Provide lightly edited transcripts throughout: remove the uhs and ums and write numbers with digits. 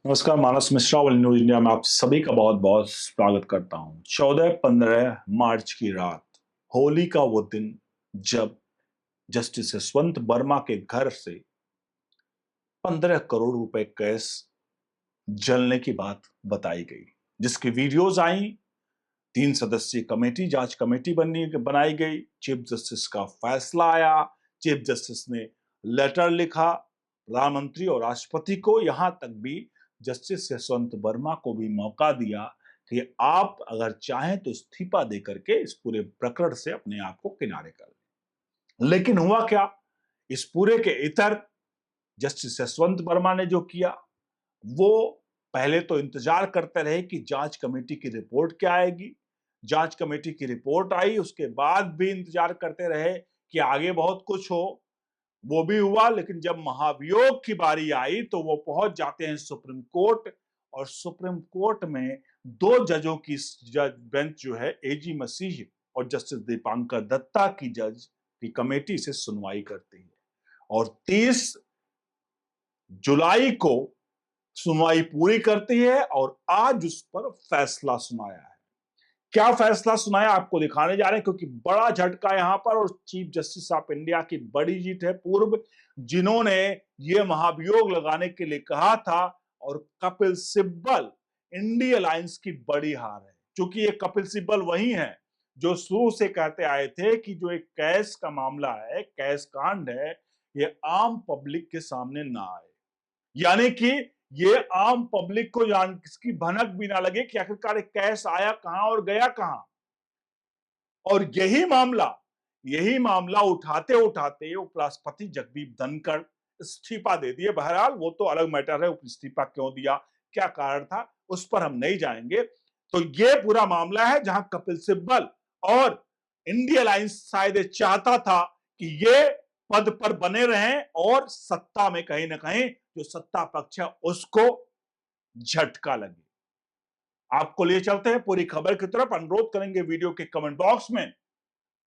नमस्कार, मानस Mishra world news India में आप सभी का बहुत बहुत स्वागत करता हूं। 14-15 मार्च की रात, होली का वो दिन जब जस्टिस यशवंत वर्मा के घर से 15 करोड़ रुपए कैश जलने की बात बताई गई, जिसकी वीडियोज आई। 3 सदस्यीय कमेटी, जांच कमेटी बनाई गई। चीफ जस्टिस का फैसला आया। चीफ जस्टिस ने लेटर लिखा प्रधानमंत्री और राष्ट्रपति को। यहां तक भी जस्टिस यशवंत वर्मा को भी मौका दिया कि आप अगर चाहें तो इस्तीफा देकर के इस पूरे प्रकरण से अपने आप को किनारे कर लें। लेकिन हुआ क्या, इस पूरे के इतर जस्टिस यशवंत वर्मा ने जो किया, वो पहले तो इंतजार करते रहे कि जांच कमेटी की रिपोर्ट क्या आएगी। जांच कमेटी की रिपोर्ट आई, उसके बाद भी इंतजार करते रहे कि आगे बहुत कुछ हो। वो भी हुआ, लेकिन जब महाभियोग की बारी आई तो वो पहुंच जाते हैं सुप्रीम कोर्ट। और सुप्रीम कोर्ट में दो जजों की जज बेंच जो है, एजी मसीह और जस्टिस दीपांकर दत्ता की जज की कमेटी से सुनवाई करती है। और 30 जुलाई को सुनवाई पूरी करती है और आज उस पर फैसला सुनाया है। क्या फैसला सुनाया आपको दिखाने जा रहे हैं, क्योंकि बड़ा झटका यहां पर और चीफ जस्टिस ऑफ इंडिया की बड़ी जीत है पूर्व, जिन्होंने ये महाभियोग लगाने के लिए कहा था। और कपिल सिब्बल इंडिया अलायंस की बड़ी हार है, क्योंकि ये कपिल सिब्बल वही है जो शुरू से कहते आए थे कि जो एक कैश का मामला है, कैश कांड है, ये आम पब्लिक के सामने ना आए। यानी कि ये आम पब्लिक को जान इसकी भनक भी ना लगे कि आखिरकार कैश आया कहां और गया कहां। और यही मामला उठाते उठाते उपराष्ट्रपति जगदीप धनखड़ इस्तीफा दे दिए। बहरहाल वो तो अलग मैटर है, इस्तीफा क्यों दिया, क्या कारण था, उस पर हम नहीं जाएंगे। तो ये पूरा मामला है जहां कपिल सिब्बल और इंडिया अलायंस शायद चाहता था कि ये पद पर बने रहें और सत्ता में कहीं ना कहीं जो सत्ता पक्ष है उसको झटका लगे। आपको लिए चलते हैं पूरी खबर की तरफ। अनुरोध करेंगे वीडियो के कमेंट बॉक्स में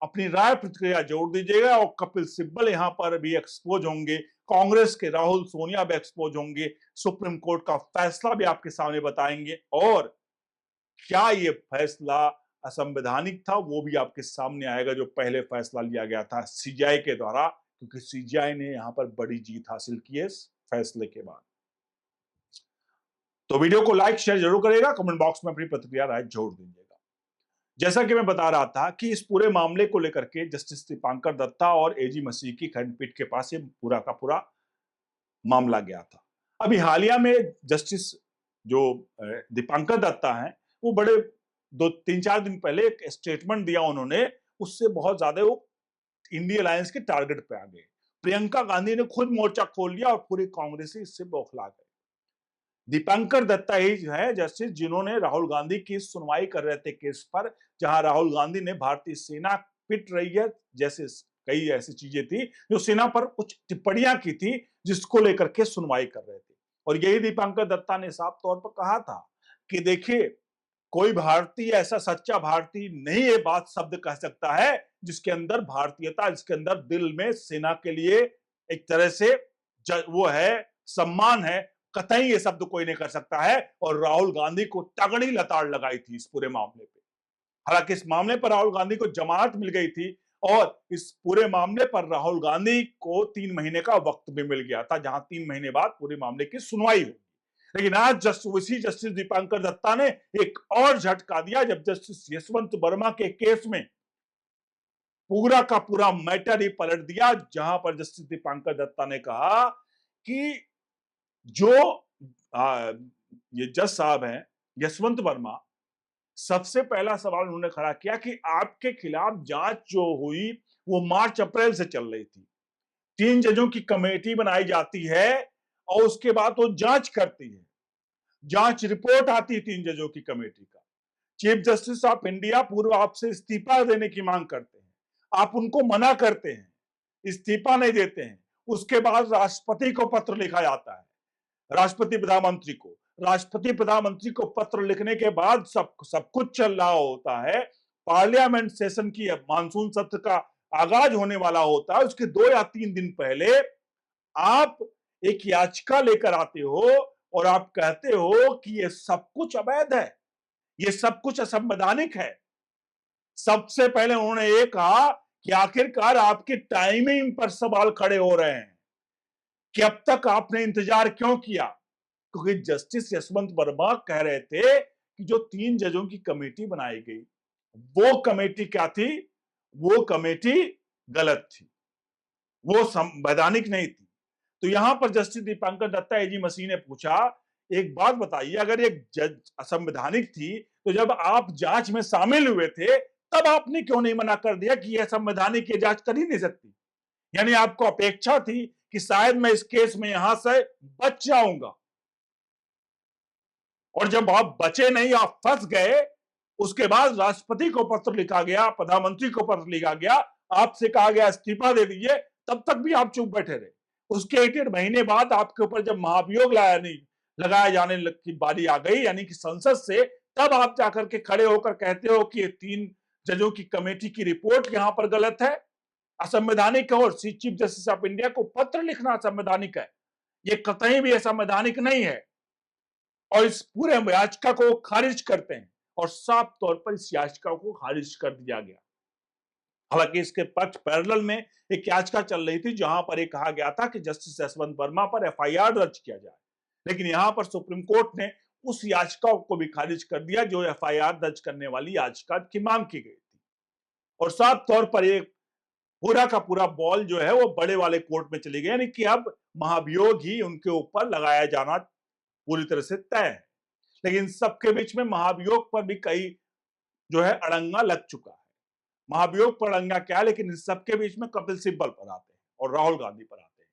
अपनी राय प्रतिक्रिया जोड़ दीजिएगा। और कपिल सिब्बल यहां पर भी एक्सपोज होंगे, कांग्रेस के राहुल सोनिया भी एक्सपोज होंगे, सुप्रीम कोर्ट का फैसला भी आपके सामने बताएंगे, और क्या ये फैसला असंवैधानिक था वो भी आपके सामने आएगा, जो पहले फैसला लिया गया था सीजीआई के द्वारा, क्योंकि सीजीआई ने यहां पर बड़ी जीत हासिल की है इस फैसले के बाद। तो वीडियो को लाइक शेयर जरूर करेगा, कमेंट बॉक्स में अपनी प्रतिक्रिया राय जोड़ दीजिएगा। जैसा कि मैं बता रहा था कि इस पूरे मामले को लेकर के जस्टिस दीपांकर दत्ता और एजी मसीह की खंडपीठ के पास ये पूरा का पूरा मामला गया था। अभी हालिया में जस्टिस जो दीपांकर दत्ता हैं, वो बड़े 2-3-4 दिन पहले एक स्टेटमेंट दिया उन्होंने, उससे बहुत ज्यादा वो इंडिया अलायंस के टारगेट पे आ गए। प्रियंका गांधी ने खुद मोर्चा खोल लिया और पूरे कांग्रेसी इससे बौखला गए। दीपांकर दत्ता ही जो है जस्टिस, जिन्होंने राहुल गांधी की सुनवाई कर रहे थे केस पर, जहां राहुल गांधी ने भारतीय सेना पिट रही है जैसे कई ऐसी चीजें थी जो सेना पर कुछ टिप्पणियां की थी, जिसको लेकर के सुनवाई कर रहे थे। और यही दीपांकर दत्ता ने साफ तौर पर कहा था कि देखिए, कोई भारतीय ऐसा सच्चा भारतीय नहीं ये बात शब्द कह सकता है जिसके अंदर भारतीयता, जिसके अंदर दिल में सेना के लिए एक तरह से वो है, सम्मान है, कतई ये शब्द कोई नहीं कर सकता है। और राहुल गांधी को तगड़ी लताड़ लगाई थी इस पूरे मामले पे। हालांकि इस मामले पर राहुल गांधी को जमानत मिल गई थी और इस पूरे मामले पर राहुल गांधी को 3 महीने का वक्त भी मिल गया था, जहां 3 महीने बाद पूरे मामले की सुनवाई हुई। लेकिन आज उसी जस्टिस दीपांकर दत्ता ने एक और झटका दिया, जब जस्टिस यशवंत वर्मा के केस में पूरा का पूरा मैटर ही पलट दिया, जहां पर जस्टिस दीपांकर दत्ता ने कहा कि जो ये जज साहब हैं यशवंत वर्मा, सबसे पहला सवाल उन्होंने खड़ा किया कि आपके खिलाफ जांच जो हुई वो मार्च अप्रैल से चल रही थी। 3 जजों की कमेटी बनाई जाती है और उसके बाद वो जांच करती है, जांच रिपोर्ट आती है 3 जजों की कमेटी का। चीफ जस्टिस ऑफ इंडिया पूर्व आपसे इस्तीफा देने की मांग करते हैं, आप उनको मना करते हैं, इस्तीफा नहीं देते हैं। उसके बाद राष्ट्रपति को पत्र लिखा जाता है, राष्ट्रपति प्रधानमंत्री को। राष्ट्रपति प्रधानमंत्री को पत्र लिखने के बाद सब कुछ चल रहा होता है, पार्लियामेंट सेशन की मानसून सत्र का आगाज होने वाला होता है, उसके 2 या 3 दिन पहले आप एक याचिका लेकर आते हो और आप कहते हो कि ये सब कुछ अवैध है, ये सब कुछ असंवैधानिक है। सबसे पहले उन्होंने ये कहा कि आखिरकार आपकी टाइमिंग पर सवाल खड़े हो रहे हैं कि अब तक आपने इंतजार क्यों किया, क्योंकि जस्टिस यशवंत वर्मा कह रहे थे कि जो 3 जजों की कमेटी बनाई गई वो कमेटी क्या थी, वो कमेटी गलत थी, वो संवैधानिक नहीं थी। तो यहां पर जस्टिस दीपांकर दत्ता एजी मसीह ने पूछा, एक बात बताइए, अगर ये जज असंवैधानिक थी तो जब आप जांच में शामिल हुए थे तब आपने क्यों नहीं मना कर दिया कि यह संवैधानिक, ये जांच कर ही नहीं सकती? यानी आपको अपेक्षा थी कि शायद मैं इस केस में यहां से बच जाऊंगा, और जब आप बचे नहीं, आप फंस गए, उसके बाद राष्ट्रपति को पत्र लिखा गया, प्रधानमंत्री को पत्र लिखा गया, आपसे कहा गया इस्तीफा दे दीजिए, तब तक भी आप चुप बैठे रहे। उसके 1 महीने बाद आपके ऊपर जब महाभियोग लगाया जाने की बारी आ गई, यानी कि संसद से, तब आप जाकर के खड़े होकर कहते हो कि 3 जजों की कमेटी की रिपोर्ट यहां पर गलत है, असंवैधानिक है, और चीफ जस्टिस ऑफ इंडिया को पत्र लिखना असंवैधानिक है। ये कतई भी असंवैधानिक नहीं है, और इस पूरे याचिका को खारिज करते हैं, और साफ तौर पर इस याचिका को खारिज कर दिया गया। हालांकि इसके पक्ष पैरेलल में एक याचिका चल रही थी जहां पर यह कहा गया था कि जस्टिस यशवंत वर्मा पर एफआईआर दर्ज किया जाए, लेकिन यहां पर सुप्रीम कोर्ट ने उस याचिका को भी खारिज कर दिया जो एफआईआर दर्ज करने वाली याचिका की मांग की गई थी। और साफ तौर पर एक पूरा का पूरा बॉल जो है वो बड़े वाले कोर्ट में चली गई, यानी कि अब महाभियोग ही उनके ऊपर लगाया जाना पूरी तरह से तय है। लेकिन सबके बीच में महाभियोग पर भी कई जो है अड़ंगा लग चुका है। महाभियोग पर अड़ंगा क्या है, लेकिन इस सबके बीच में कपिल सिब्बल पर आते हैं और राहुल गांधी पर आते हैं।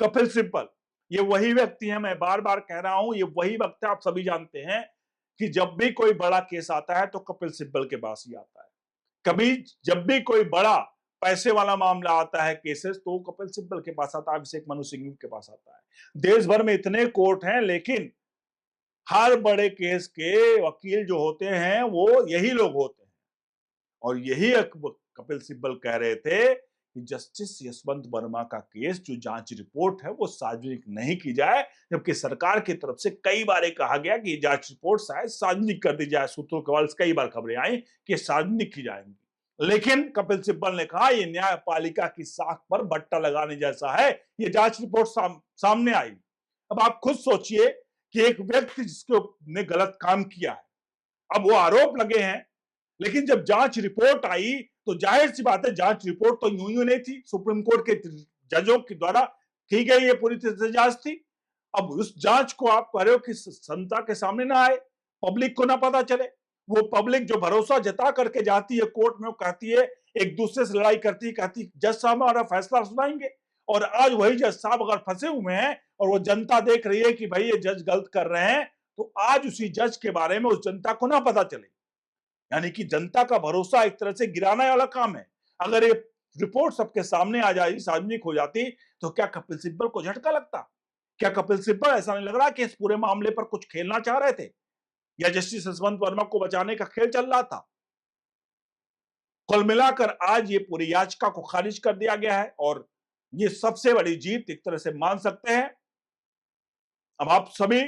कपिल सिब्बल ये वही व्यक्ति है, मैं बार बार कह रहा हूं, ये वही वक्त है, आप सभी जानते हैं कि जब भी कोई बड़ा केस आता है तो कपिल सिब्बल के पास ही आता है। कभी जब भी कोई बड़ा पैसे वाला मामला आता है, केसेस, तो कपिल सिब्बल के पास आता है, अभिषेक मनु सिंघवी के पास आता है। देश भर में इतने कोर्ट हैं, लेकिन हर बड़े केस के वकील जो होते हैं वो यही लोग होते हैं। और यही कपिल सिब्बल कह रहे थे कि जस्टिस यशवंत वर्मा का केस जो जांच रिपोर्ट है वो सार्वजनिक नहीं की जाए, जबकि सरकार की तरफ से कई बार कहा गया कि जांच रिपोर्ट शायद सार्वजनिक कर दी जाए। सूत्रों के हवाले से कई बार खबरें आई कि सार्वजनिक की जाएंगी, लेकिन कपिल सिब्बल ने कहा ये न्यायपालिका की साख पर बट्टा लगाने जैसा है, ये जांच रिपोर्ट सामने आई। अब आप खुद सोचिए कि एक व्यक्ति जिसके ने गलत काम किया है, अब वो आरोप लगे हैं, लेकिन जब जांच रिपोर्ट आई तो जाहिर सी बात है जांच रिपोर्ट तो यूं नहीं थी, सुप्रीम कोर्ट के जजों के द्वारा की गई ये पूरी तरह से जांच थी। अब उस जांच को आप कह रहे हो कि जनता के सामने ना आए, पब्लिक को ना पता चले। वो पब्लिक जो भरोसा जता करके जाती है कोर्ट में, वो कहती है, एक दूसरे से लड़ाई करती है, कहती जज साहब हमारा फैसला सुनाएंगे। और आज वही जज साहब अगर फंसे हुए हैं और वो जनता देख रही है कि भाई ये जज गलत कर रहे हैं, तो आज उसी जज के बारे में उस जनता को ना पता चले। यानी कि जनता का भरोसा एक तरह से गिराने वाला काम है। अगर ये रिपोर्ट सबके सामने आ जाती, सार्वजनिक हो जाती, तो क्या कपिल सिब्बल को झटका लगता? क्या कपिल सिब्बल ऐसा नहीं लग रहा कि इस पूरे मामले पर कुछ खेलना चाह रहे थे, या जस्टिस यशवंत वर्मा को बचाने का खेल चल रहा था? कुल मिलाकर आज ये पूरी याचिका को खारिज कर दिया गया है, और ये सबसे बड़ी जीत एक तरह से मान सकते हैं। अब आप सभी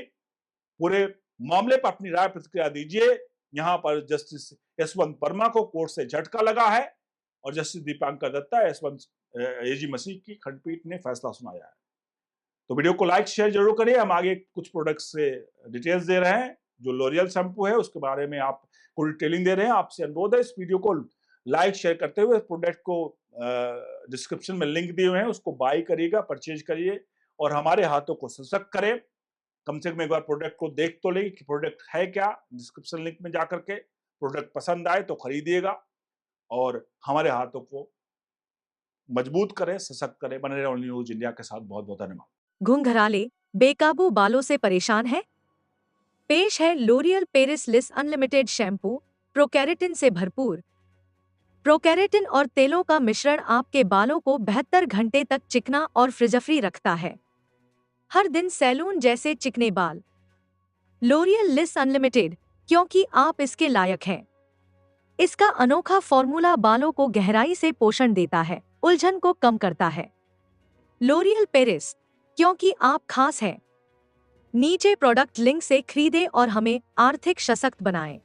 पूरे मामले पर अपनी राय प्रतिक्रिया दीजिए। यहां पर जस्टिस यशवंत वर्मा को कोर्ट से झटका लगा है, और जस्टिस दीपांकर दत्ता यशवंत एजी मसीह की खंडपीठ ने फैसला सुनाया है। तो वीडियो को लाइक शेयर जरूर करिए। हम आगे कुछ प्रोडक्ट्स से डिटेल्स दे रहे हैं। जो लॉरियल शैम्पू है उसके बारे में आपको डिटेलिंग दे रहे हैं। आपसे अनुरोध है इस वीडियो को लाइक शेयर करते हुए प्रोडक्ट को डिस्क्रिप्शन में लिंक दिए हुए हैं, उसको बाय करिएगा, परचेज करिए, और हमारे हाथों को सशक्त करें। कम से कम एक बार प्रोडक्ट को देख तो ले कि प्रोडक्ट है क्या। डिस्क्रिप्शन लिंक में जाकर के प्रोडक्ट पसंद आए तो खरीदिएगा, और हमारे हाथों को मजबूत करें, सशक्त करें। बने रहे ओनली न्यूज इंडिया के साथ। बहुत बहुत धन्यवाद। घुंघराले बेकाबू बालों से परेशान है? पेश है लोरियल पेरिस लिस अनलिमिटेड शैम्पू, प्रोकैरेटिन से भरपूर। प्रोकैरेटिन और तेलों का मिश्रण आपके बालों को 72 घंटे तक चिकना और फ्रिज-फ्री रखता है। हर दिन सैलून जैसे चिकने बाल। लोरियल लिस अनलिमिटेड, क्योंकि आप इसके लायक हैं। इसका अनोखा फॉर्मूला बालों को गहराई से पोषण देता है, उलझन को कम करता है। लोरियल पेरिस, क्योंकि आप खास हैं। नीचे प्रोडक्ट लिंक से खरीदें और हमें आर्थिक सशक्त बनाएं।